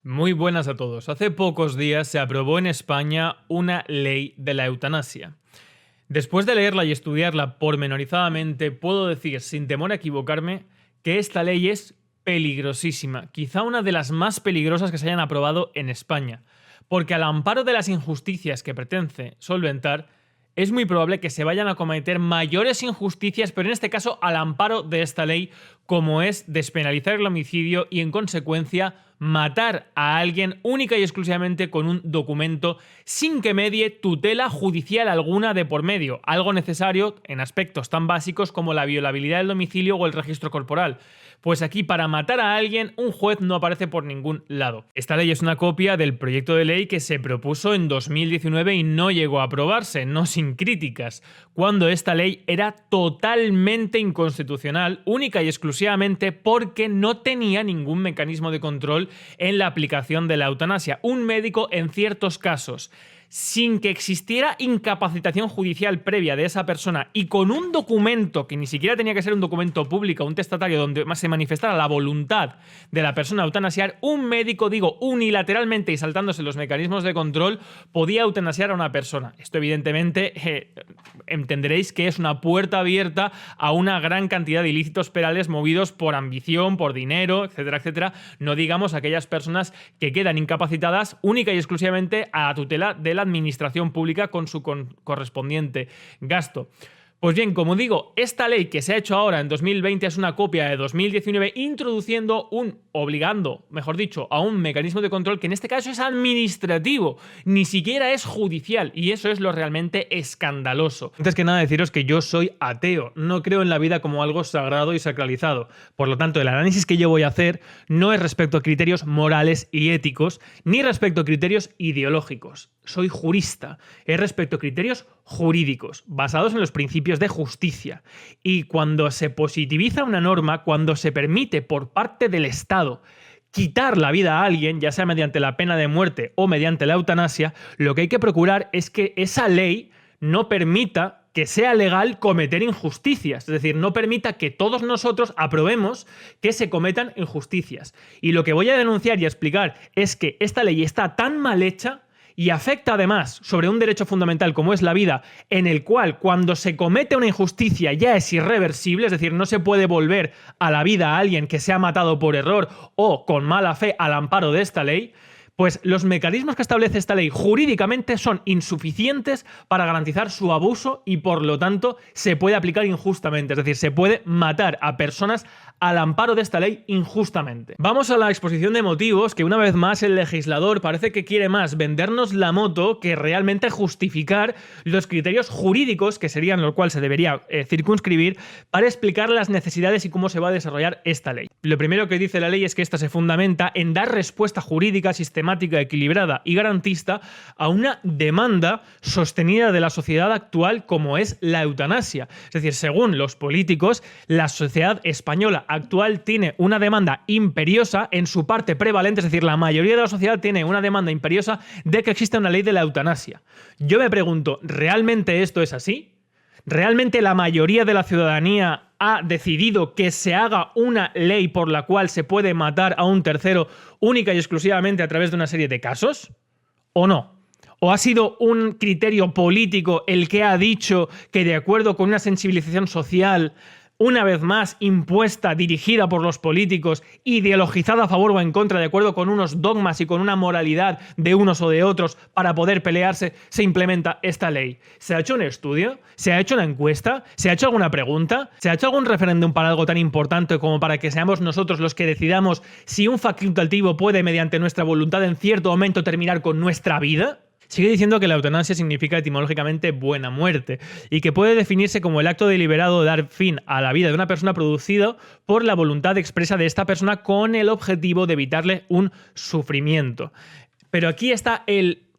Muy buenas a todos. Hace pocos días se aprobó en España una ley de la eutanasia. Después de leerla y estudiarla pormenorizadamente, puedo decir, sin temor a equivocarme, que esta ley es peligrosísima, quizá una de las más peligrosas que se hayan aprobado en España, porque al amparo de las injusticias que pretende solventar, es muy probable que se vayan a cometer mayores injusticias, pero en este caso al amparo de esta ley, como es despenalizar el homicidio y en consecuencia matar a alguien única y exclusivamente con un documento sin que medie tutela judicial alguna de por medio, algo necesario en aspectos tan básicos como la violabilidad del domicilio o el registro corporal. Pues aquí para matar a alguien un juez no aparece por ningún lado. Esta ley es una copia del proyecto de ley que se propuso en 2019 y no llegó a aprobarse, no sin críticas, cuando esta ley era totalmente inconstitucional, única y exclusivamente porque no tenía ningún mecanismo de control en la aplicación de la eutanasia. Un médico en ciertos casos, sin que existiera incapacitación judicial previa de esa persona y con un documento que ni siquiera tenía que ser un documento público, un testatario donde se manifestara la voluntad de la persona a eutanasiar, un médico, unilateralmente y saltándose los mecanismos de control, podía eutanasiar a una persona. Esto evidentemente entenderéis que es una puerta abierta a una gran cantidad de ilícitos penales movidos por ambición, por dinero, etcétera, etcétera. No digamos aquellas personas que quedan incapacitadas única y exclusivamente a la tutela de la administración pública con su correspondiente gasto. Pues bien, como digo, esta ley que se ha hecho ahora en 2020 es una copia de 2019 obligando, mejor dicho, a un mecanismo de control que en este caso es administrativo, ni siquiera es judicial, y eso es lo realmente escandaloso. Antes que nada deciros que yo soy ateo, no creo en la vida como algo sagrado y sacralizado. Por lo tanto, el análisis que yo voy a hacer no es respecto a criterios morales y éticos, ni respecto a criterios ideológicos. Soy jurista, es respecto a criterios jurídicos, basados en los principios de justicia. Y cuando se positiviza una norma, cuando se permite por parte del Estado quitar la vida a alguien, ya sea mediante la pena de muerte o mediante la eutanasia, lo que hay que procurar es que esa ley no permita que sea legal cometer injusticias, es decir, no permita que todos nosotros aprobemos que se cometan injusticias. Y lo que voy a denunciar y a explicar es que esta ley está tan mal hecha y afecta además sobre un derecho fundamental como es la vida, en el cual cuando se comete una injusticia ya es irreversible, es decir, no se puede volver a la vida a alguien que se ha matado por error o con mala fe al amparo de esta ley, pues los mecanismos que establece esta ley jurídicamente son insuficientes para garantizar su abuso y por lo tanto se puede aplicar injustamente, es decir, se puede matar a personas al amparo de esta ley injustamente. Vamos a la exposición de motivos, que una vez más el legislador parece que quiere más vendernos la moto que realmente justificar los criterios jurídicos, que serían lo cual se debería circunscribir, para explicar las necesidades y cómo se va a desarrollar esta ley. Lo primero que dice la ley es que esta se fundamenta en dar respuesta jurídica sistemática, equilibrada y garantista a una demanda sostenida de la sociedad actual como es la eutanasia. Es decir, según los políticos, la sociedad española actual tiene una demanda imperiosa en su parte prevalente, es decir, la mayoría de la sociedad tiene una demanda imperiosa de que exista una ley de la eutanasia. Yo me pregunto, ¿realmente esto es así? ¿Realmente la mayoría de la ciudadanía ha decidido que se haga una ley por la cual se puede matar a un tercero única y exclusivamente a través de una serie de casos? ¿O no? ¿O ha sido un criterio político el que ha dicho que de acuerdo con una sensibilización social, una vez más impuesta, dirigida por los políticos, ideologizada a favor o en contra, de acuerdo con unos dogmas y con una moralidad de unos o de otros para poder pelearse, se implementa esta ley? ¿Se ha hecho un estudio? ¿Se ha hecho una encuesta? ¿Se ha hecho alguna pregunta? ¿Se ha hecho algún referéndum para algo tan importante como para que seamos nosotros los que decidamos si un facultativo puede, mediante nuestra voluntad, en cierto momento terminar con nuestra vida? Sigue diciendo que la eutanasia significa etimológicamente buena muerte y que puede definirse como el acto deliberado de dar fin a la vida de una persona producido por la voluntad expresa de esta persona con el objetivo de evitarle un sufrimiento. Pero aquí está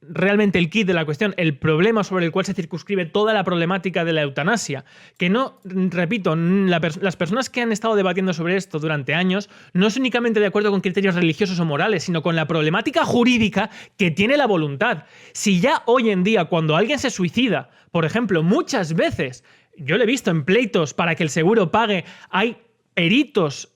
realmente el kit de la cuestión, el problema sobre el cual se circunscribe toda la problemática de la eutanasia, que no, repito, las personas que han estado debatiendo sobre esto durante años no es únicamente de acuerdo con criterios religiosos o morales, sino con la problemática jurídica que tiene la voluntad. Si ya hoy en día, cuando alguien se suicida, por ejemplo, muchas veces, yo lo he visto en pleitos para que el seguro pague, hay peritos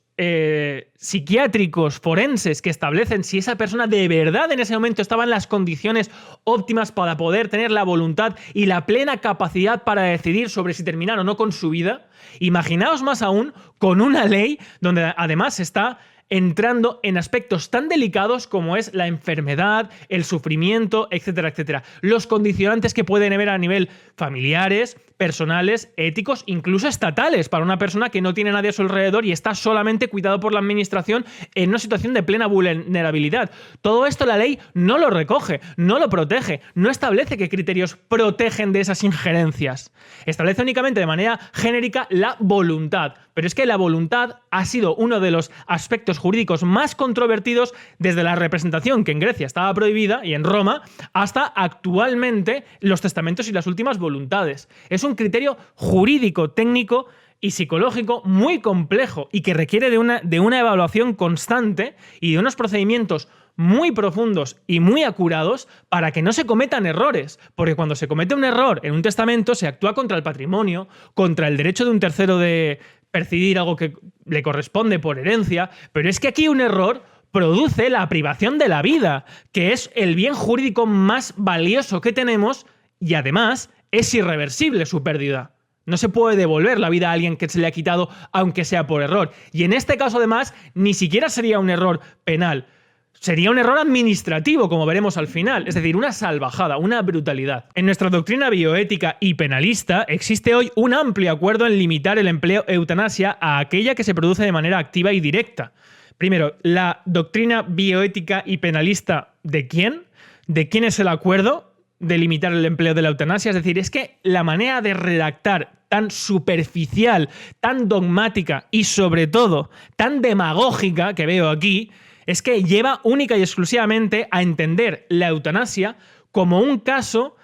psiquiátricos, forenses, que establecen si esa persona de verdad en ese momento estaba en las condiciones óptimas para poder tener la voluntad y la plena capacidad para decidir sobre si terminar o no con su vida. Imaginaos más aún con una ley donde además está entrando en aspectos tan delicados como es la enfermedad, el sufrimiento, etcétera, etcétera. Los condicionantes que pueden haber a nivel familiares, personales, éticos, incluso estatales, para una persona que no tiene nadie a su alrededor y está solamente cuidado por la administración en una situación de plena vulnerabilidad. Todo esto la ley no lo recoge, no lo protege, no establece qué criterios protegen de esas injerencias. Establece únicamente de manera genérica la voluntad. Pero es que la voluntad ha sido uno de los aspectos jurídicos más controvertidos desde la representación, que en Grecia estaba prohibida, y en Roma, hasta actualmente los testamentos y las últimas voluntades. Es un criterio jurídico, técnico y psicológico muy complejo y que requiere de una evaluación constante y de unos procedimientos muy profundos y muy acurados para que no se cometan errores, porque cuando se comete un error en un testamento se actúa contra el patrimonio, contra el derecho de un tercero de percibir algo que le corresponde por herencia, pero es que aquí un error produce la privación de la vida, que es el bien jurídico más valioso que tenemos y además es irreversible su pérdida. No se puede devolver la vida a alguien que se le ha quitado aunque sea por error. Y en este caso además ni siquiera sería un error penal. Sería un error administrativo, como veremos al final, es decir, una salvajada, una brutalidad. En nuestra doctrina bioética y penalista existe hoy un amplio acuerdo en limitar el empleo eutanasia a aquella que se produce de manera activa y directa. Primero, la doctrina bioética y penalista, ¿de quién? ¿De quién es el acuerdo de limitar el empleo de la eutanasia? Es decir, es que la manera de redactar tan superficial, tan dogmática y sobre todo tan demagógica que veo aquí, es que lleva única y exclusivamente a entender la eutanasia como un caso,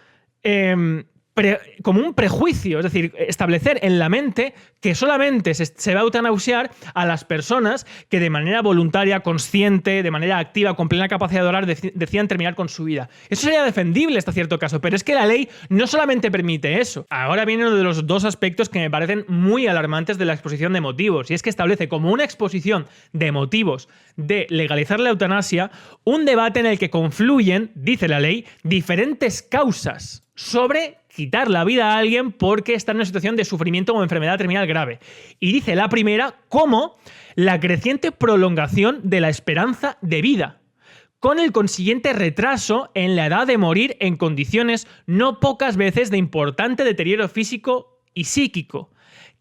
como un prejuicio, es decir, establecer en la mente que solamente se va a eutanasiar a las personas que de manera voluntaria, consciente, de manera activa, con plena capacidad de orar, decidan terminar con su vida. Eso sería defendible hasta cierto caso, pero es que la ley no solamente permite eso. Ahora viene uno de los dos aspectos que me parecen muy alarmantes de la exposición de motivos, y es que establece como una exposición de motivos de legalizar la eutanasia un debate en el que confluyen, dice la ley, diferentes causas sobre quitar la vida a alguien porque está en una situación de sufrimiento o enfermedad terminal grave. Y dice la primera como la creciente prolongación de la esperanza de vida, con el consiguiente retraso en la edad de morir en condiciones no pocas veces de importante deterioro físico y psíquico.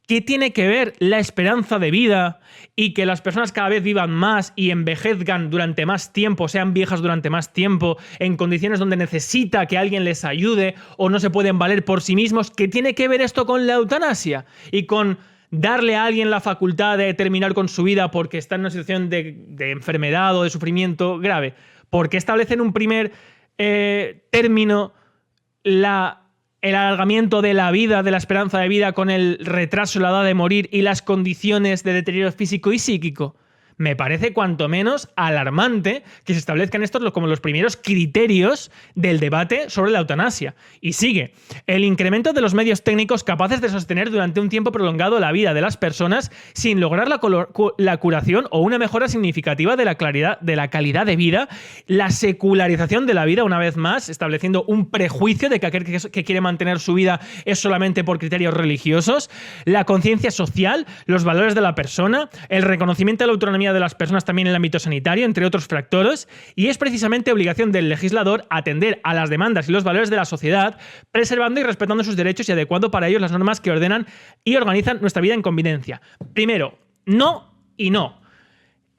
¿Qué tiene que ver la esperanza de vida y que las personas cada vez vivan más y envejezcan durante más tiempo, sean viejas durante más tiempo, en condiciones donde necesita que alguien les ayude o no se pueden valer por sí mismos? ¿Qué tiene que ver esto con la eutanasia y con darle a alguien la facultad de terminar con su vida porque está en una situación de enfermedad o de sufrimiento grave? ¿Por qué establecen un primer término el alargamiento de la vida, de la esperanza de vida, con el retraso en la edad de morir y las condiciones de deterioro físico y psíquico? Me parece cuanto menos alarmante que se establezcan estos como los primeros criterios del debate sobre la eutanasia. Y sigue, el incremento de los medios técnicos capaces de sostener durante un tiempo prolongado la vida de las personas sin lograr la curación o una mejora significativa de la calidad de vida, la secularización de la vida, una vez más, estableciendo un prejuicio de que aquel que quiere mantener su vida es solamente por criterios religiosos, la conciencia social, los valores de la persona, el reconocimiento de la autonomía de las personas también en el ámbito sanitario, entre otros factores, y es precisamente obligación del legislador atender a las demandas y los valores de la sociedad, preservando y respetando sus derechos y adecuando para ellos las normas que ordenan y organizan nuestra vida en convivencia. Primero, no y no.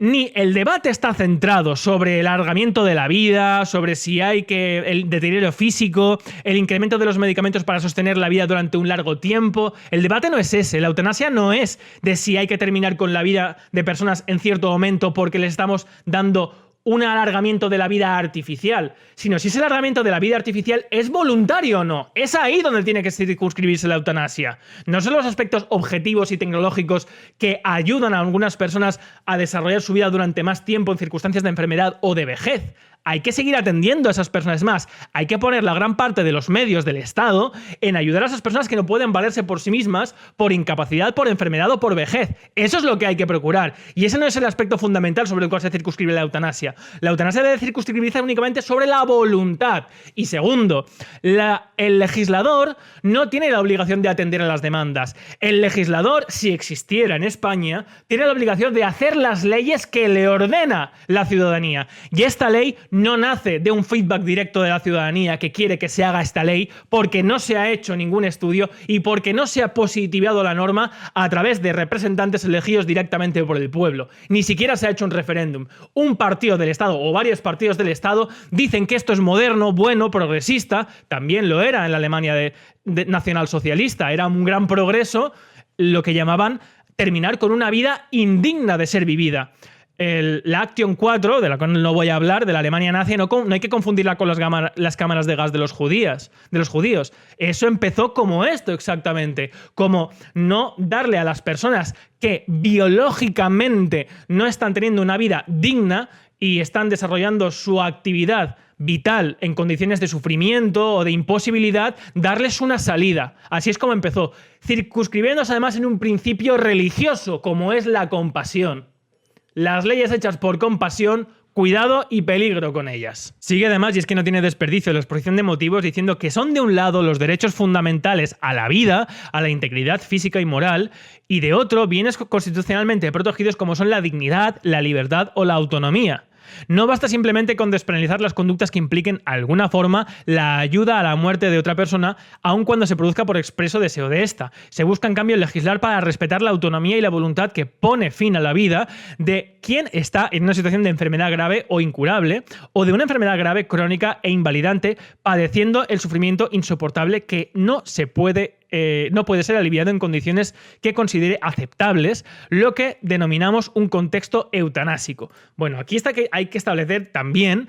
Ni el debate está centrado sobre el alargamiento de la vida, sobre si hay el deterioro físico, el incremento de los medicamentos para sostener la vida durante un largo tiempo. El debate no es ese. La eutanasia no es de si hay que terminar con la vida de personas en cierto momento porque les estamos dando un alargamiento de la vida artificial, sino si ese alargamiento de la vida artificial es voluntario o no. Es ahí donde tiene que circunscribirse la eutanasia. No son los aspectos objetivos y tecnológicos que ayudan a algunas personas a desarrollar su vida durante más tiempo en circunstancias de enfermedad o de vejez. hay que seguir atendiendo a esas personas. Es más, hay que poner la gran parte de los medios del Estado en ayudar a esas personas que no pueden valerse por sí mismas, por incapacidad, por enfermedad o por vejez. Eso es lo que hay que procurar. Y ese no es el aspecto fundamental sobre el cual se circunscribe la eutanasia. La eutanasia debe circunscribirse únicamente sobre la voluntad. Y segundo, el legislador no tiene la obligación de atender a las demandas. El legislador, si existiera en España, tiene la obligación de hacer las leyes que le ordena la ciudadanía. Y esta ley no nace de un feedback directo de la ciudadanía que quiere que se haga esta ley porque no se ha hecho ningún estudio y porque no se ha positivado la norma a través de representantes elegidos directamente por el pueblo. Ni siquiera se ha hecho un referéndum. Un partido del Estado o varios partidos del Estado dicen que esto es moderno, bueno, progresista. También lo era en la Alemania nacionalsocialista. Era un gran progreso lo que llamaban terminar con una vida indigna de ser vivida. La Action 4, de la cual no voy a hablar, de la Alemania nazi, no hay que confundirla con las cámaras de gas de los judíos. Eso empezó como esto exactamente, como no darle a las personas que biológicamente no están teniendo una vida digna y están desarrollando su actividad vital en condiciones de sufrimiento o de imposibilidad, darles una salida. Así es como empezó, circunscribiéndose además en un principio religioso, como es la compasión. Las leyes hechas por compasión, cuidado y peligro con ellas. Sigue además, y es que no tiene desperdicio, la exposición de motivos diciendo que son de un lado los derechos fundamentales a la vida, a la integridad física y moral, y de otro bienes constitucionalmente protegidos como son la dignidad, la libertad o la autonomía. No basta simplemente con despenalizar las conductas que impliquen alguna forma la ayuda a la muerte de otra persona, aun cuando se produzca por expreso deseo de ésta. Se busca en cambio legislar para respetar la autonomía y la voluntad que pone fin a la vida de quien está en una situación de enfermedad grave o incurable, o de una enfermedad grave, crónica e invalidante, padeciendo el sufrimiento insoportable que no puede ser aliviado en condiciones que considere aceptables, lo que denominamos un contexto eutanásico. Bueno, aquí está que hay que establecer también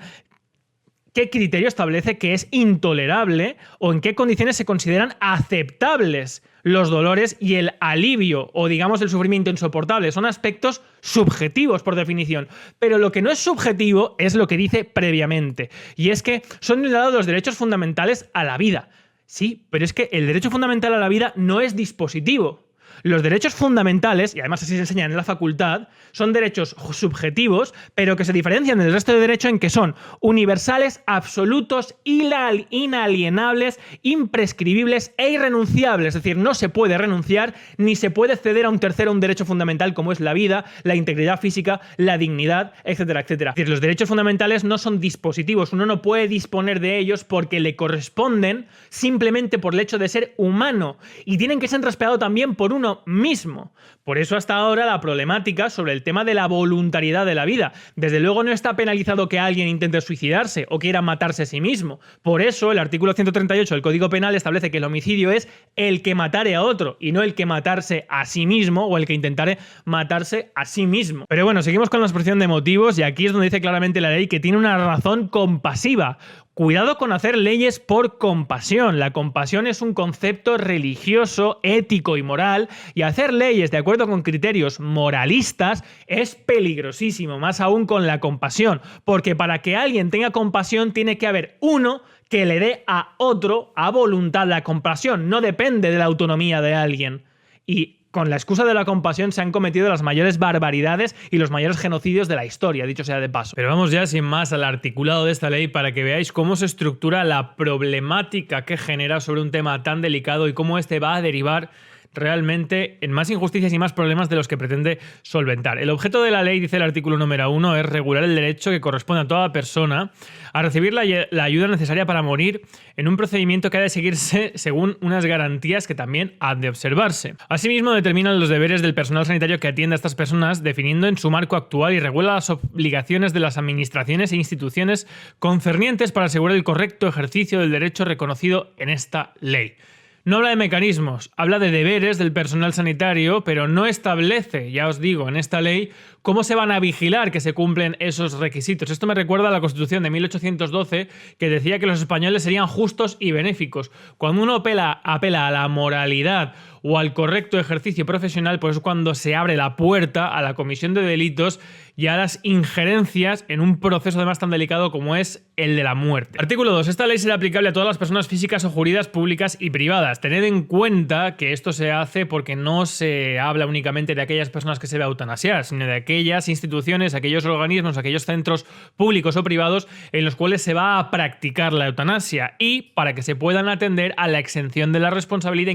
qué criterio establece que es intolerable o en qué condiciones se consideran aceptables los dolores y el alivio o digamos el sufrimiento insoportable. Son aspectos subjetivos por definición, pero lo que no es subjetivo es lo que dice previamente, y es que son de un lado los derechos fundamentales a la vida. Sí, pero es que el derecho fundamental a la vida no es dispositivo. Los derechos fundamentales, y además así se enseñan en la facultad, son derechos subjetivos, pero que se diferencian del resto de derechos en que son universales, absolutos, inalienables, imprescribibles e irrenunciables. Es decir, no se puede renunciar ni se puede ceder a un tercero un derecho fundamental como es la vida, la integridad física, la dignidad, etcétera, etcétera. Es decir, los derechos fundamentales no son dispositivos, uno no puede disponer de ellos porque le corresponden simplemente por el hecho de ser humano y tienen que ser respetados también por uno mismo. Por eso hasta ahora la problemática sobre el tema de la voluntariedad de la vida. Desde luego no está penalizado que alguien intente suicidarse o quiera matarse a sí mismo. Por eso el artículo 138 del Código Penal establece que el homicidio es el que matare a otro y no el que matarse a sí mismo o el que intentare matarse a sí mismo. Pero bueno, seguimos con la exposición de motivos y aquí es donde dice claramente la ley que tiene una razón compasiva. Cuidado con hacer leyes por compasión. La compasión es un concepto religioso, ético y moral, y hacer leyes de acuerdo con criterios moralistas es peligrosísimo, más aún con la compasión, porque para que alguien tenga compasión tiene que haber uno que le dé a otro a voluntad. La compasión no depende de la autonomía de alguien. Y con la excusa de la compasión se han cometido las mayores barbaridades y los mayores genocidios de la historia, dicho sea de paso. Pero vamos ya sin más al articulado de esta ley para que veáis cómo se estructura la problemática que genera sobre un tema tan delicado y cómo este va a derivar realmente en más injusticias y más problemas de los que pretende solventar. El objeto de la ley, dice el artículo número 1, es regular el derecho que corresponde a toda persona a recibir la ayuda necesaria para morir en un procedimiento que ha de seguirse según unas garantías que también han de observarse. Asimismo, determinan los deberes del personal sanitario que atiende a estas personas, definiendo en su marco actual y regula las obligaciones de las administraciones e instituciones concernientes para asegurar el correcto ejercicio del derecho reconocido en esta ley. No habla de mecanismos, habla de deberes del personal sanitario, pero no establece, ya os digo, en esta ley, ¿Cómo se van a vigilar que se cumplen esos requisitos? Esto me recuerda a la Constitución de 1812, que decía que los españoles serían justos y benéficos. Cuando uno apela a la moralidad o al correcto ejercicio profesional, pues es cuando se abre la puerta a la comisión de delitos y a las injerencias en un proceso además tan delicado como es el de la muerte. Artículo 2. Esta ley será aplicable a todas las personas físicas o jurídicas públicas y privadas. Tened en cuenta que esto se hace porque no se habla únicamente de aquellas personas que se ve eutanasiar, sino de aquellas instituciones, aquellos organismos, aquellos centros públicos o privados en los cuales se va a practicar la eutanasia, y para que se puedan atender a la exención de la responsabilidad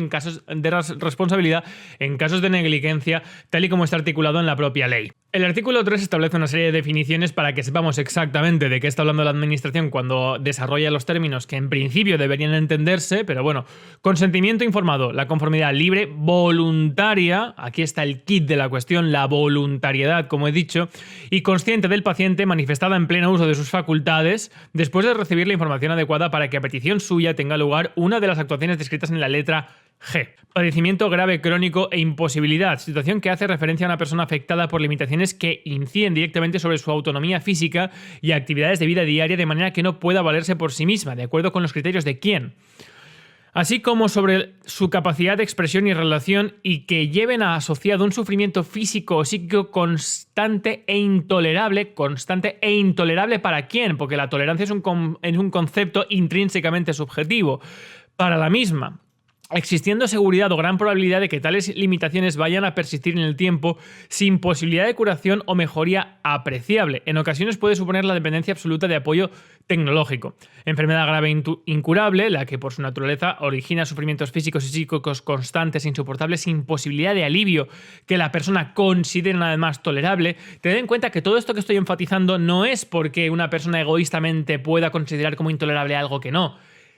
en casos de negligencia, tal y como está articulado en la propia ley. El artículo 3 establece una serie de definiciones para que sepamos exactamente de qué está hablando la administración cuando desarrolla los términos que en principio deberían entenderse, pero bueno, consentimiento informado, la conformidad libre, voluntaria, aquí está el kit de la cuestión, la voluntariedad, como he dicho, y consciente del paciente, manifestada en pleno uso de sus facultades, después de recibir la información adecuada para que a petición suya tenga lugar una de las actuaciones descritas en la letra G. Padecimiento grave crónico e imposibilidad, situación que hace referencia a una persona afectada por limitaciones que inciden directamente sobre su autonomía física y actividades de vida diaria, de manera que no pueda valerse por sí misma, de acuerdo con los criterios de quién, así como sobre su capacidad de expresión y relación, y que lleven asociado un sufrimiento físico o psíquico constante e intolerable ¿para quién? Porque la tolerancia es un concepto intrínsecamente subjetivo. Para la misma, existiendo seguridad o gran probabilidad de que tales limitaciones vayan a persistir en el tiempo sin posibilidad de curación o mejoría apreciable. En ocasiones puede suponer la dependencia absoluta de apoyo tecnológico. Enfermedad grave incurable, la que por su naturaleza origina sufrimientos físicos y psíquicos constantes e insoportables sin posibilidad de alivio que la persona considere nada más tolerable. Tened en cuenta que todo esto que estoy enfatizando no es porque una persona egoístamente pueda considerar como intolerable algo que no,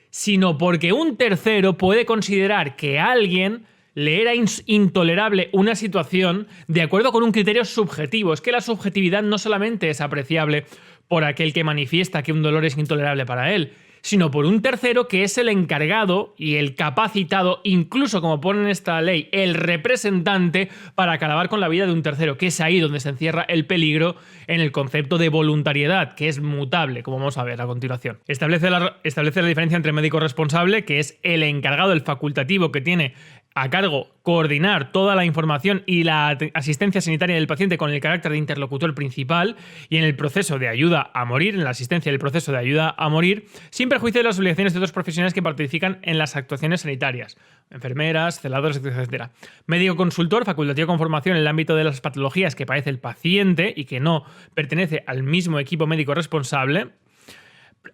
sino porque un tercero puede considerar que a alguien le era intolerable una situación de acuerdo con un criterio subjetivo. Es que la subjetividad no solamente es apreciable por aquel que manifiesta que un dolor es intolerable para él, sino por un tercero que es el encargado y el capacitado, incluso como pone en esta ley, el representante para acabar con la vida de un tercero, que es ahí donde se encierra el peligro en el concepto de voluntariedad, que es mutable, como vamos a ver a continuación. Establece la diferencia entre médico responsable, que es el encargado, el facultativo que tiene a cargo coordinar toda la información y la asistencia sanitaria del paciente con el carácter de interlocutor principal, y en el proceso de ayuda a morir, en la asistencia del proceso de ayuda a morir, sin perjuicio de las obligaciones de otros profesionales que participan en las actuaciones sanitarias, enfermeras, celadores, etc. Médico consultor, facultativo con formación en el ámbito de las patologías que padece el paciente y que no pertenece al mismo equipo médico responsable.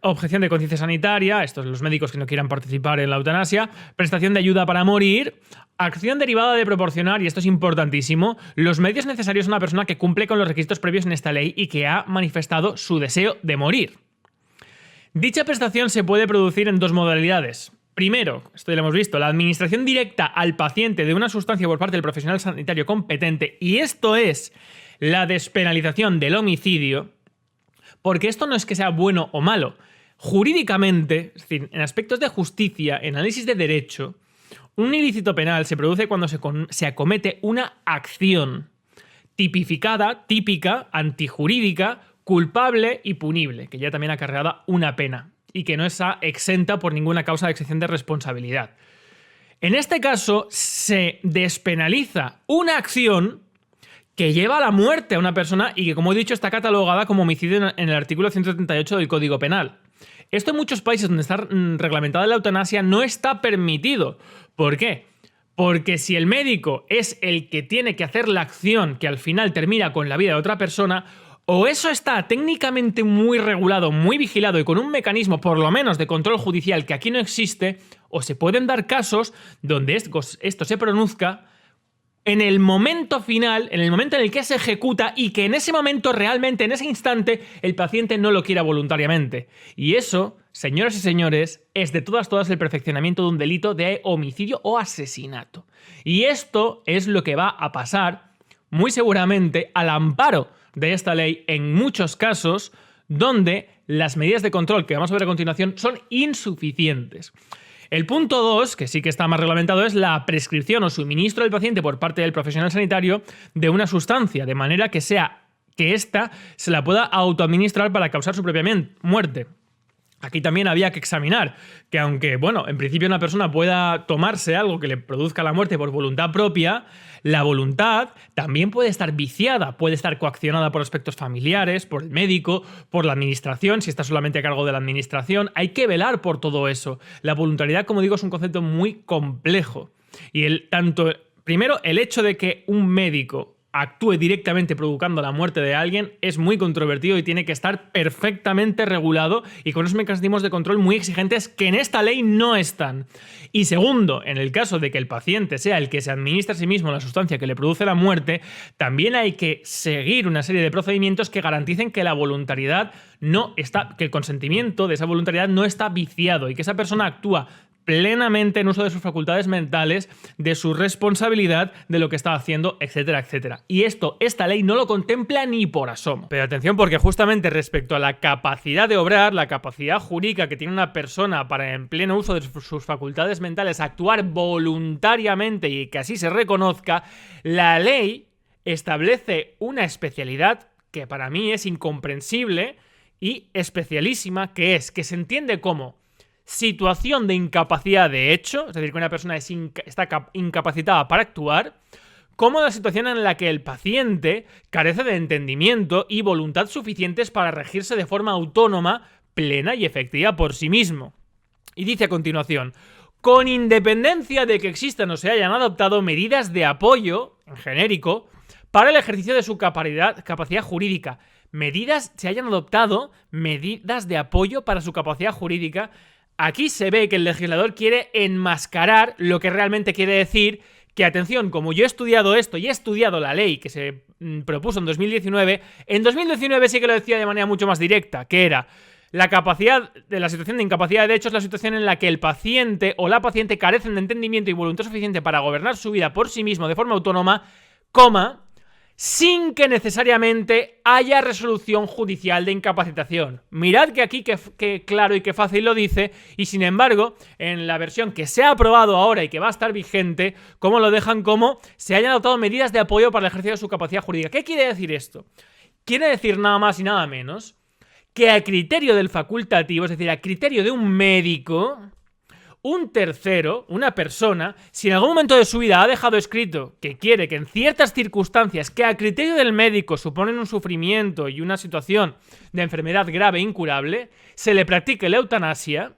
Objeción de conciencia sanitaria, estos los médicos que no quieran participar en la eutanasia. Prestación de ayuda para morir. Acción derivada de proporcionar, y esto es importantísimo, los medios necesarios a una persona que cumple con los requisitos previos en esta ley y que ha manifestado su deseo de morir. Dicha prestación se puede producir en dos modalidades. Primero, esto ya lo hemos visto, la administración directa al paciente de una sustancia por parte del profesional sanitario competente, y esto es la despenalización del homicidio. Porque esto no es que sea bueno o malo. Jurídicamente, es decir, en aspectos de justicia, en análisis de derecho, un ilícito penal se produce cuando se acomete una acción tipificada, típica, antijurídica, culpable y punible, que ya también ha acarreada una pena y que no está exenta por ninguna causa de exención de responsabilidad. En este caso, se despenaliza una acción que lleva a la muerte a una persona y que, como he dicho, está catalogada como homicidio en el artículo 138 del Código Penal. Esto en muchos países donde está reglamentada la eutanasia no está permitido. ¿Por qué? Porque si el médico es el que tiene que hacer la acción que al final termina con la vida de otra persona, o eso está técnicamente muy regulado, muy vigilado y con un mecanismo por lo menos de control judicial que aquí no existe, o se pueden dar casos donde esto se produzca en el momento final, en el momento en el que se ejecuta y que en ese momento realmente, en ese instante, el paciente no lo quiera voluntariamente. Y eso, señoras y señores, es de todas el perfeccionamiento de un delito de homicidio o asesinato. Y esto es lo que va a pasar, muy seguramente, al amparo de esta ley en muchos casos donde las medidas de control que vamos a ver a continuación son insuficientes. El punto 2, que sí que está más reglamentado, es la prescripción o suministro del paciente por parte del profesional sanitario de una sustancia, de manera que sea que ésta se la pueda autoadministrar para causar su propia muerte. Aquí también había que examinar que aunque, bueno, en principio una persona pueda tomarse algo que le produzca la muerte por voluntad propia, la voluntad también puede estar viciada, puede estar coaccionada por aspectos familiares, por el médico, por la administración, si está solamente a cargo de la administración. Hay que velar por todo eso. La voluntariedad, como digo, es un concepto muy complejo. Y primero, el hecho de que un médico actúe directamente provocando la muerte de alguien es muy controvertido y tiene que estar perfectamente regulado y con unos mecanismos de control muy exigentes que en esta ley no están. Y segundo, en el caso de que el paciente sea el que se administra a sí mismo la sustancia que le produce la muerte, también hay que seguir una serie de procedimientos que garanticen que la voluntariedad que el consentimiento de esa voluntariedad no está viciado y que esa persona actúa plenamente en uso de sus facultades mentales, de su responsabilidad, de lo que está haciendo, etcétera, etcétera. Y esta ley no lo contempla ni por asomo. Pero atención, porque justamente respecto a la capacidad de obrar, la capacidad jurídica que tiene una persona para, en pleno uso de sus facultades mentales, actuar voluntariamente y que así se reconozca, la ley establece una especialidad que para mí es incomprensible y especialísima, que se entiende como situación de incapacidad de hecho, es decir, que una persona está incapacitada para actuar, como la situación en la que el paciente carece de entendimiento y voluntad suficientes para regirse de forma autónoma, plena y efectiva por sí mismo. Y dice a continuación, con independencia de que existan o se hayan adoptado medidas de apoyo, en genérico, para el ejercicio de su capacidad jurídica. Se hayan adoptado medidas de apoyo para su capacidad jurídica. Aquí se ve que el legislador quiere enmascarar lo que realmente quiere decir, que atención, como yo he estudiado esto y he estudiado la ley que se propuso en 2019 sí que lo decía de manera mucho más directa, que era la situación de incapacidad de hecho es la situación en la que el paciente o la paciente carecen de entendimiento y voluntad suficiente para gobernar su vida por sí mismo de forma autónoma, sin que necesariamente haya resolución judicial de incapacitación. Mirad que aquí que claro y que fácil lo dice, y sin embargo, en la versión que se ha aprobado ahora y que va a estar vigente, como lo dejan como se hayan adoptado medidas de apoyo para el ejercicio de su capacidad jurídica. ¿Qué quiere decir esto? Quiere decir nada más y nada menos que a criterio del facultativo, es decir, a criterio de un médico, un tercero, una persona, si en algún momento de su vida ha dejado escrito que quiere que en ciertas circunstancias que a criterio del médico suponen un sufrimiento y una situación de enfermedad grave e incurable, se le practique la eutanasia,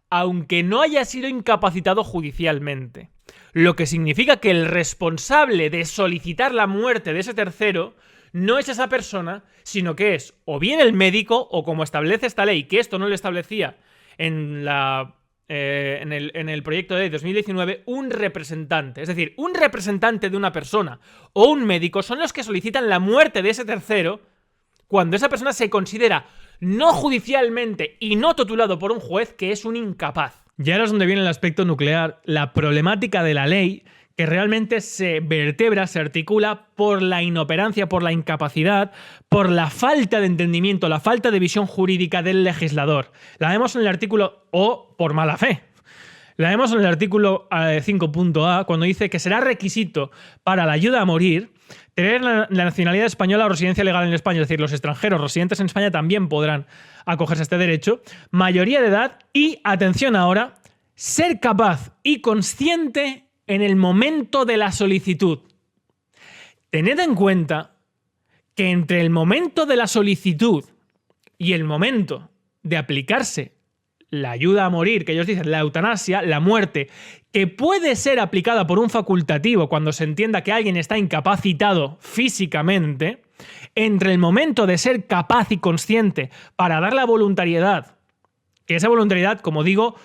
aunque no haya sido incapacitado judicialmente. Lo que significa que el responsable de solicitar la muerte de ese tercero no es esa persona, sino que es o bien el médico, o como establece esta ley, que esto no lo establecía en el proyecto de ley 2019, un representante. Es decir, un representante de una persona o un médico son los que solicitan la muerte de ese tercero cuando esa persona se considera no judicialmente y no tutulado por un juez que es un incapaz. Y ahora es donde viene el aspecto nuclear, la problemática de la ley, que realmente se vertebra, se articula por la inoperancia, por la incapacidad, por la falta de entendimiento, la falta de visión jurídica del legislador. La vemos en el artículo, o por mala fe. La vemos en el artículo 5.a, cuando dice que será requisito para la ayuda a morir tener la nacionalidad española o residencia legal en España, es decir, los extranjeros residentes en España también podrán acogerse a este derecho, mayoría de edad y, atención ahora, ser capaz y consciente en el momento de la solicitud. Tened en cuenta que entre el momento de la solicitud y el momento de aplicarse la ayuda a morir, que ellos dicen la eutanasia, la muerte, que puede ser aplicada por un facultativo cuando se entienda que alguien está incapacitado físicamente, entre el momento de ser capaz y consciente para dar la voluntariedad, que esa voluntariedad, como digo,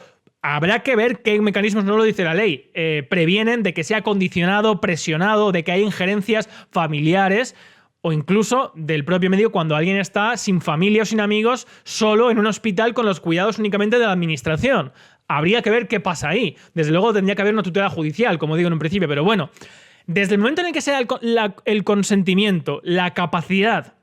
habrá que ver qué mecanismos, no lo dice la ley, previenen de que sea condicionado, presionado, de que haya injerencias familiares o incluso del propio medio cuando alguien está sin familia o sin amigos, solo en un hospital con los cuidados únicamente de la administración. Habría que ver qué pasa ahí. Desde luego tendría que haber una tutela judicial, como digo en un principio, pero bueno, desde el momento en el que sea el consentimiento, la capacidad,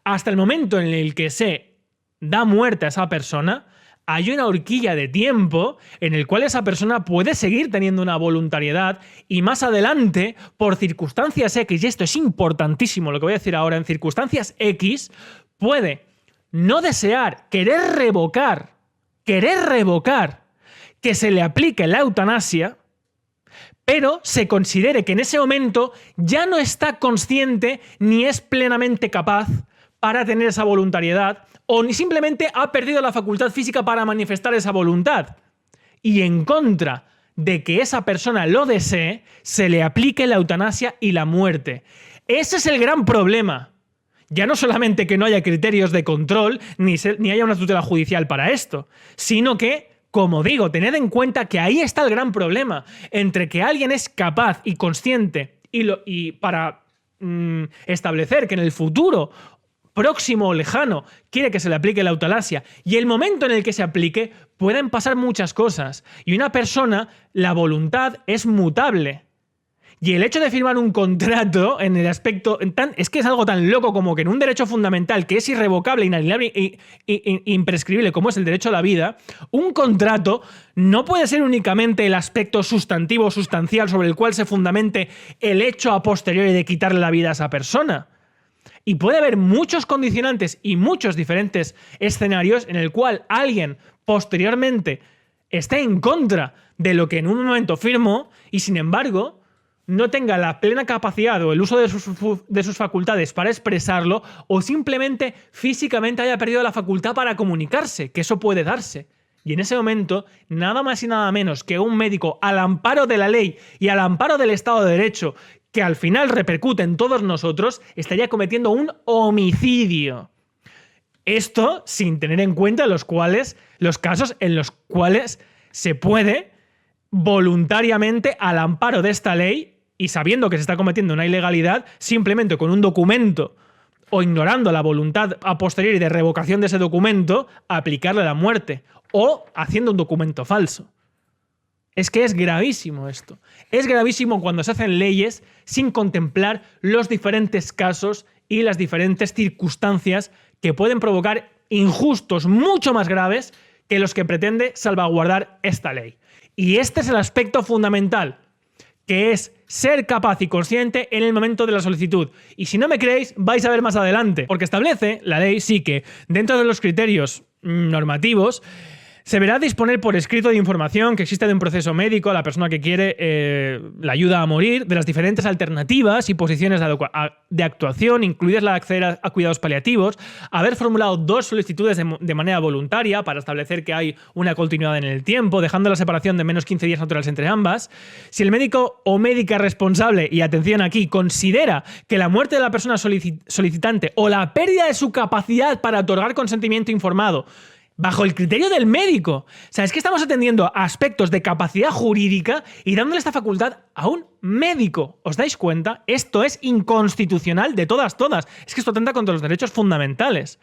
hasta el momento en el que se da muerte a esa persona, hay una horquilla de tiempo en el cual esa persona puede seguir teniendo una voluntariedad y más adelante, por circunstancias X, y esto es importantísimo lo que voy a decir ahora, en circunstancias X, puede no desear, querer revocar que se le aplique la eutanasia, pero se considere que en ese momento ya no está consciente ni es plenamente capaz para tener esa voluntariedad, o ni simplemente ha perdido la facultad física para manifestar esa voluntad. Y en contra de que esa persona lo desee, se le aplique la eutanasia y la muerte. Ese es el gran problema. Ya no solamente que no haya criterios de control, ni haya una tutela judicial para esto, sino que, como digo, tened en cuenta que ahí está el gran problema, entre que alguien es capaz y consciente y para establecer que en el futuro próximo o lejano quiere que se le aplique la eutanasia y el momento en el que se aplique pueden pasar muchas cosas. Y una persona, la voluntad es mutable. Y el hecho de firmar un contrato en el aspecto... es que es algo tan loco como que en un derecho fundamental que es irrevocable, inalienable e imprescriptible como es el derecho a la vida, un contrato no puede ser únicamente el aspecto sustantivo o sustancial sobre el cual se fundamente el hecho a posteriori de quitarle la vida a esa persona. Y puede haber muchos condicionantes y muchos diferentes escenarios en el cual alguien posteriormente esté en contra de lo que en un momento firmó y sin embargo no tenga la plena capacidad o el uso de sus facultades para expresarlo o simplemente físicamente haya perdido la facultad para comunicarse, que eso puede darse. Y en ese momento, nada más y nada menos que un médico al amparo de la ley y al amparo del Estado de Derecho, que al final repercute en todos nosotros, estaría cometiendo un homicidio. Esto sin tener en cuenta los casos en los cuales se puede voluntariamente, al amparo de esta ley y sabiendo que se está cometiendo una ilegalidad, simplemente con un documento o ignorando la voluntad a posteriori de revocación de ese documento, aplicarle la muerte o haciendo un documento falso. Es que es gravísimo esto. Es gravísimo cuando se hacen leyes sin contemplar los diferentes casos y las diferentes circunstancias que pueden provocar injustos mucho más graves que los que pretende salvaguardar esta ley. Y este es el aspecto fundamental, que es ser capaz y consciente en el momento de la solicitud. Y si no me creéis, vais a ver más adelante, porque establece la ley sí que dentro de los criterios normativos se deberá disponer por escrito de información que existe de un proceso médico a la persona que quiere la ayuda a morir, de las diferentes alternativas y posiciones de actuación, incluidas la de acceder a cuidados paliativos, haber formulado 2 solicitudes de manera voluntaria para establecer que hay una continuidad en el tiempo, dejando la separación de menos 15 días naturales entre ambas. Si el médico o médica responsable, y atención aquí, considera que la muerte de la persona solicitante o la pérdida de su capacidad para otorgar consentimiento informado bajo el criterio del médico. O sea, es que estamos atendiendo a aspectos de capacidad jurídica y dándole esta facultad a un médico. ¿Os dais cuenta? Esto es inconstitucional de todas. Es que esto atenta contra los derechos fundamentales.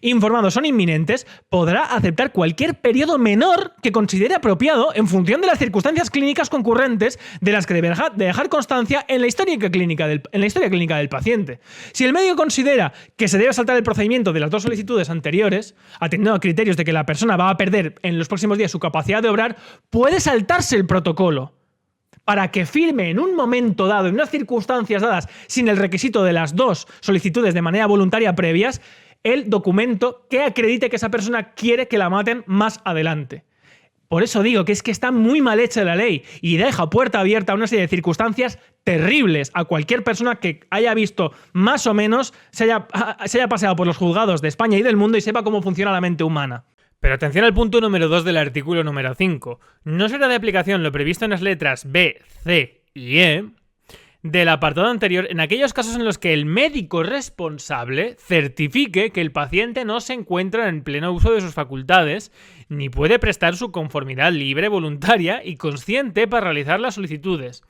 Informados son inminentes, podrá aceptar cualquier periodo menor que considere apropiado en función de las circunstancias clínicas concurrentes de las que deberá dejar constancia en la historia clínica del paciente. Si el médico considera que se debe saltar el procedimiento de las 2 solicitudes anteriores, atendiendo a criterios de que la persona va a perder en los próximos días su capacidad de obrar, puede saltarse el protocolo para que firme en un momento dado, en unas circunstancias dadas, sin el requisito de las 2 solicitudes de manera voluntaria previas, el documento que acredite que esa persona quiere que la maten más adelante. Por eso digo que es que está muy mal hecha la ley y deja puerta abierta a una serie de circunstancias terribles a cualquier persona que haya visto más o menos, se haya paseado por los juzgados de España y del mundo y sepa cómo funciona la mente humana. Pero atención al punto número 2 del artículo número 5. No será de aplicación lo previsto en las letras B, C y E del apartado anterior en aquellos casos en los que el médico responsable certifique que el paciente no se encuentra en pleno uso de sus facultades ni puede prestar su conformidad libre, voluntaria y consciente para realizar las solicitudes.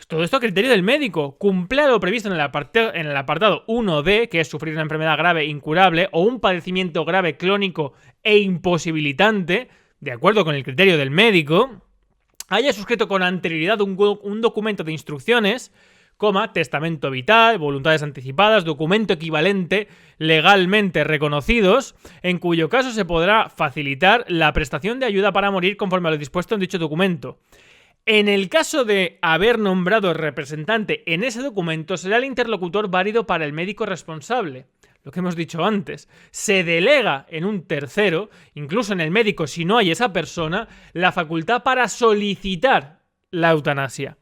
Todo esto a criterio del médico. Cumple lo previsto en el apartado 1D, que es sufrir una enfermedad grave incurable o un padecimiento grave crónico e imposibilitante, de acuerdo con el criterio del médico, haya suscrito con anterioridad un documento de instrucciones testamento vital, voluntades anticipadas, documento equivalente legalmente reconocidos, en cuyo caso se podrá facilitar la prestación de ayuda para morir conforme a lo dispuesto en dicho documento. En el caso de haber nombrado representante en ese documento, será el interlocutor válido para el médico responsable. Lo que hemos dicho antes, se delega en un tercero, incluso en el médico si no hay esa persona, la facultad para solicitar la eutanasia.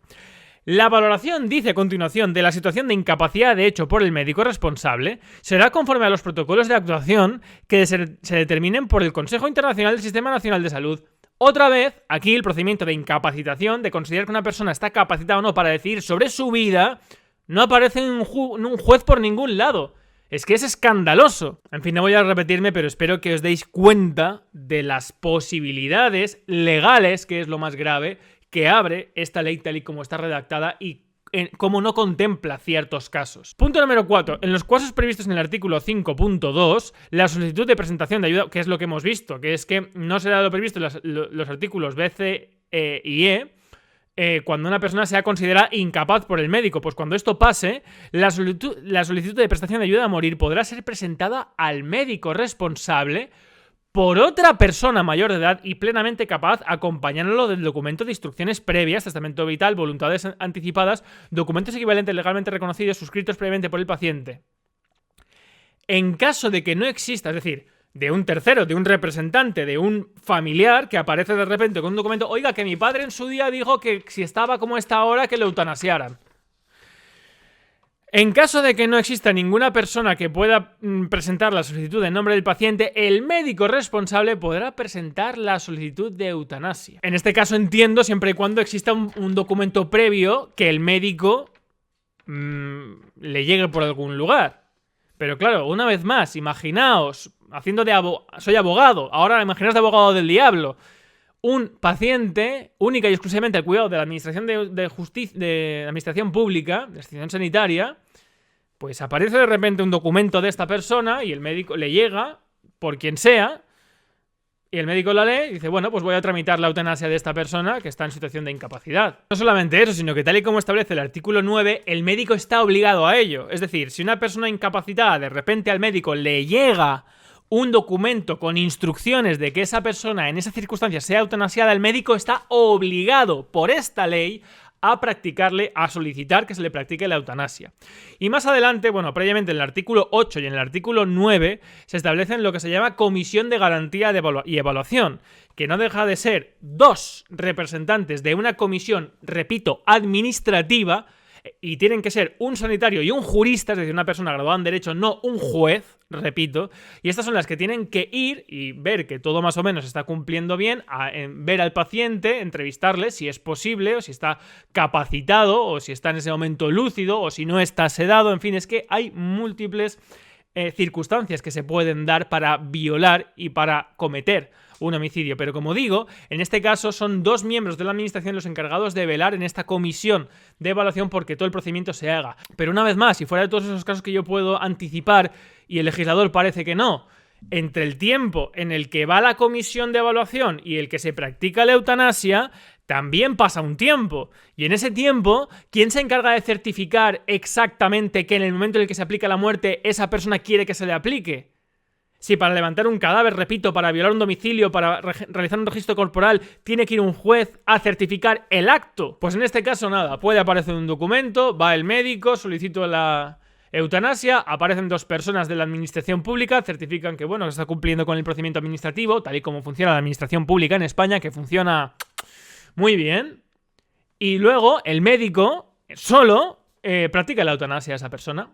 La valoración, dice a continuación, de la situación de incapacidad de hecho por el médico responsable será conforme a los protocolos de actuación que se determinen por el Consejo Internacional del Sistema Nacional de Salud. Otra vez, aquí el procedimiento de incapacitación, de considerar que una persona está capacitada o no para decidir sobre su vida, no aparece en un juez por ningún lado. Es que es escandaloso. En fin, no voy a repetirme, pero espero que os deis cuenta de las posibilidades legales, que es lo más grave, que abre esta ley tal y como está redactada y cómo no contempla ciertos casos. Punto número 4. En los casos previstos en el artículo 5.2, la solicitud de presentación de ayuda, que es lo que hemos visto, que es que no será lo previsto en los artículos B, C y E, cuando una persona sea considerada incapaz por el médico. Pues cuando esto pase, la solicitud de prestación de ayuda a morir podrá ser presentada al médico responsable por otra persona mayor de edad y plenamente capaz, acompañándolo del documento de instrucciones previas, testamento vital, voluntades anticipadas, documentos equivalentes legalmente reconocidos suscritos previamente por el paciente. En caso de que no exista, es decir, de un tercero, de un representante, de un familiar que aparece de repente con un documento, oiga, que mi padre en su día dijo que si estaba como está ahora, que lo eutanasiaran. En caso de que no exista ninguna persona que pueda presentar la solicitud en nombre del paciente, el médico responsable podrá presentar la solicitud de eutanasia. En este caso entiendo siempre y cuando exista un documento previo que el médico le llegue por algún lugar. Pero claro, una vez más, imaginaos, soy abogado, ahora imaginaos de abogado del diablo. Un paciente, única y exclusivamente al cuidado de la administración de justicia, de la administración pública, de la institución sanitaria, pues aparece de repente un documento de esta persona y el médico le llega, por quien sea, y el médico la lee y dice, bueno, pues voy a tramitar la eutanasia de esta persona que está en situación de incapacidad. No solamente eso, sino que tal y como establece el artículo 9, el médico está obligado a ello. Es decir, si una persona incapacitada de repente al médico le llega un documento con instrucciones de que esa persona en esa circunstancia sea eutanasiada, el médico está obligado por esta ley a solicitar que se le practique la eutanasia. Y más adelante, bueno, previamente en el artículo 8 y en el artículo 9 se establecen lo que se llama comisión de garantía y evaluación, que no deja de ser dos representantes de una comisión, repito, administrativa, y tienen que ser un sanitario y un jurista, es decir, una persona graduada en Derecho, no un juez, repito, y estas son las que tienen que ir y ver que todo más o menos está cumpliendo bien, ver al paciente, entrevistarle si es posible, o si está capacitado, o si está en ese momento lúcido, o si no está sedado, en fin, es que hay múltiples circunstancias que se pueden dar para violar y para cometer un homicidio, pero como digo, en este caso son dos miembros de la administración los encargados de velar en esta comisión de evaluación porque todo el procedimiento se haga. Pero una vez más, si fuera de todos esos casos que yo puedo anticipar y el legislador parece que no, entre el tiempo en el que va la comisión de evaluación y el que se practica la eutanasia, también pasa un tiempo. Y en ese tiempo, ¿quién se encarga de certificar exactamente que en el momento en el que se aplica la muerte, esa persona quiere que se le aplique? Si para levantar un cadáver, repito, para violar un domicilio, para realizar un registro corporal, tiene que ir un juez a certificar el acto, pues en este caso nada, puede aparecer un documento, va el médico, solicito la eutanasia, aparecen dos personas de la administración pública, certifican que, bueno, se está cumpliendo con el procedimiento administrativo, tal y como funciona la administración pública en España, que funciona muy bien, y luego el médico solo practica la eutanasia a esa persona.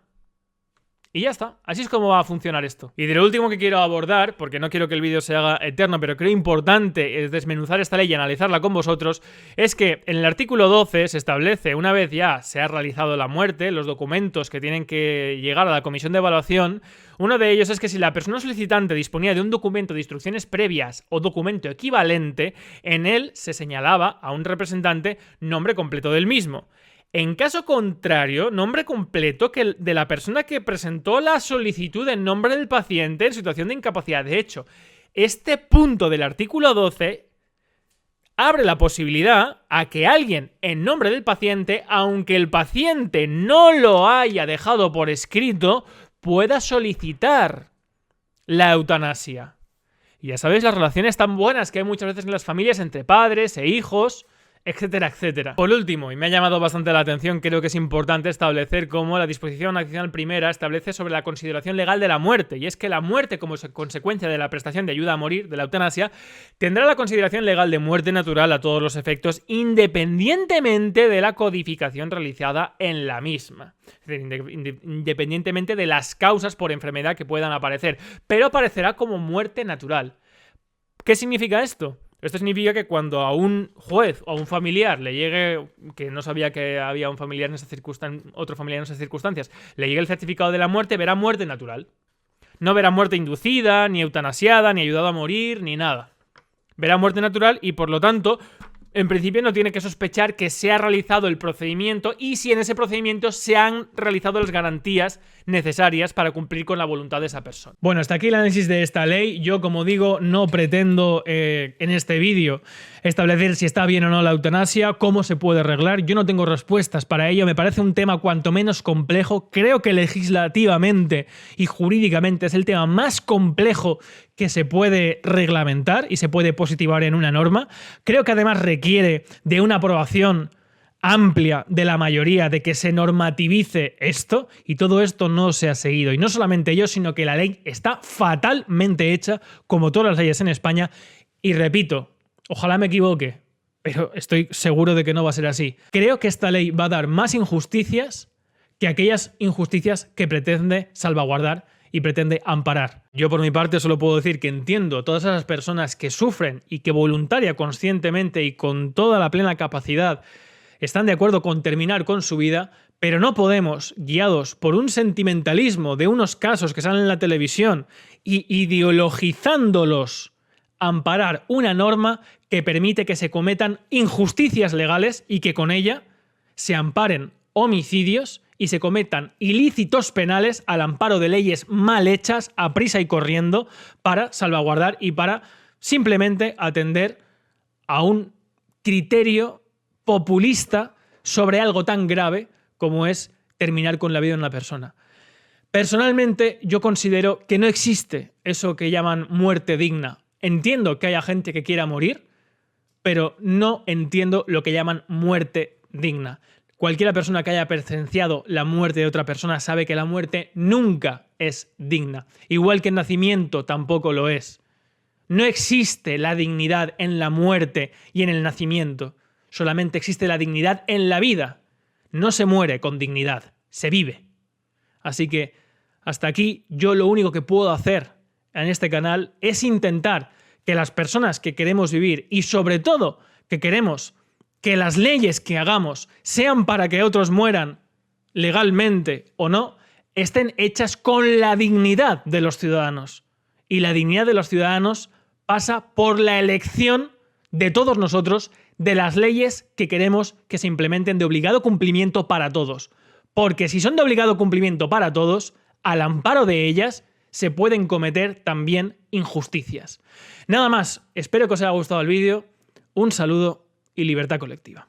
Y ya está, así es como va a funcionar esto. Y de lo último que quiero abordar, porque no quiero que el vídeo se haga eterno, pero creo importante es desmenuzar esta ley y analizarla con vosotros, es que en el artículo 12 se establece, una vez ya se ha realizado la muerte, los documentos que tienen que llegar a la comisión de evaluación, uno de ellos es que si la persona solicitante disponía de un documento de instrucciones previas o documento equivalente, en él se señalaba a un representante nombre completo del mismo. En caso contrario, nombre completo de la persona que presentó la solicitud en nombre del paciente en situación de incapacidad. De hecho, este punto del artículo 12 abre la posibilidad a que alguien, en nombre del paciente, aunque el paciente no lo haya dejado por escrito, pueda solicitar la eutanasia. Y ya sabéis las relaciones tan buenas que hay muchas veces en las familias entre padres e hijos, etcétera, etcétera. Por último, y me ha llamado bastante la atención, creo que es importante establecer cómo la disposición adicional primera establece sobre la consideración legal de la muerte, y es que la muerte, como consecuencia de la prestación de ayuda a morir, de la eutanasia, tendrá la consideración legal de muerte natural a todos los efectos, independientemente de la codificación realizada en la misma. Es decir, independientemente de las causas por enfermedad que puedan aparecer, pero aparecerá como muerte natural. ¿Qué significa esto? Esto significa que cuando a un juez o a un familiar le llegue, que no sabía que había un familiar en otro familiar en esas circunstancias, le llegue el certificado de la muerte, verá muerte natural. No verá muerte inducida, ni eutanasiada, ni ayudado a morir, ni nada. Verá muerte natural y, por lo tanto, en principio no tiene que sospechar que se ha realizado el procedimiento y si en ese procedimiento se han realizado las garantías necesarias para cumplir con la voluntad de esa persona. Bueno, hasta aquí el análisis de esta ley. Yo, como digo, no pretendo en este vídeo establecer si está bien o no la eutanasia, cómo se puede arreglar. Yo no tengo respuestas para ello. Me parece un tema cuanto menos complejo. Creo que legislativamente y jurídicamente es el tema más complejo que se puede reglamentar y se puede positivar en una norma. Creo que además requiere de una aprobación amplia de la mayoría, de que se normativice esto, y todo esto no se ha seguido. Y no solamente ello, sino que la ley está fatalmente hecha, como todas las leyes en España, y repito, ojalá me equivoque, pero estoy seguro de que no va a ser así. Creo que esta ley va a dar más injusticias que aquellas injusticias que pretende salvaguardar y pretende amparar. Yo por mi parte solo puedo decir que entiendo todas esas personas que sufren y que voluntaria, conscientemente y con toda la plena capacidad están de acuerdo con terminar con su vida, pero no podemos, guiados por un sentimentalismo de unos casos que salen en la televisión y ideologizándolos, amparar una norma que permite que se cometan injusticias legales y que con ella se amparen homicidios y se cometan ilícitos penales al amparo de leyes mal hechas, a prisa y corriendo, para salvaguardar y para simplemente atender a un criterio populista sobre algo tan grave como es terminar con la vida de una persona. Personalmente, yo considero que no existe eso que llaman muerte digna. Entiendo que haya gente que quiera morir, pero no entiendo lo que llaman muerte digna. Cualquiera persona que haya presenciado la muerte de otra persona sabe que la muerte nunca es digna. Igual que el nacimiento tampoco lo es. No existe la dignidad en la muerte y en el nacimiento. Solamente existe la dignidad en la vida. No se muere con dignidad, se vive. Así que hasta aquí yo lo único que puedo hacer en este canal es intentar que las personas que queremos vivir y sobre todo que queremos que las leyes que hagamos sean para que otros mueran legalmente o no, estén hechas con la dignidad de los ciudadanos. Y la dignidad de los ciudadanos pasa por la elección de todos nosotros de las leyes que queremos que se implementen de obligado cumplimiento para todos. Porque si son de obligado cumplimiento para todos, al amparo de ellas se pueden cometer también injusticias. Nada más, espero que os haya gustado el vídeo, un saludo y libertad colectiva.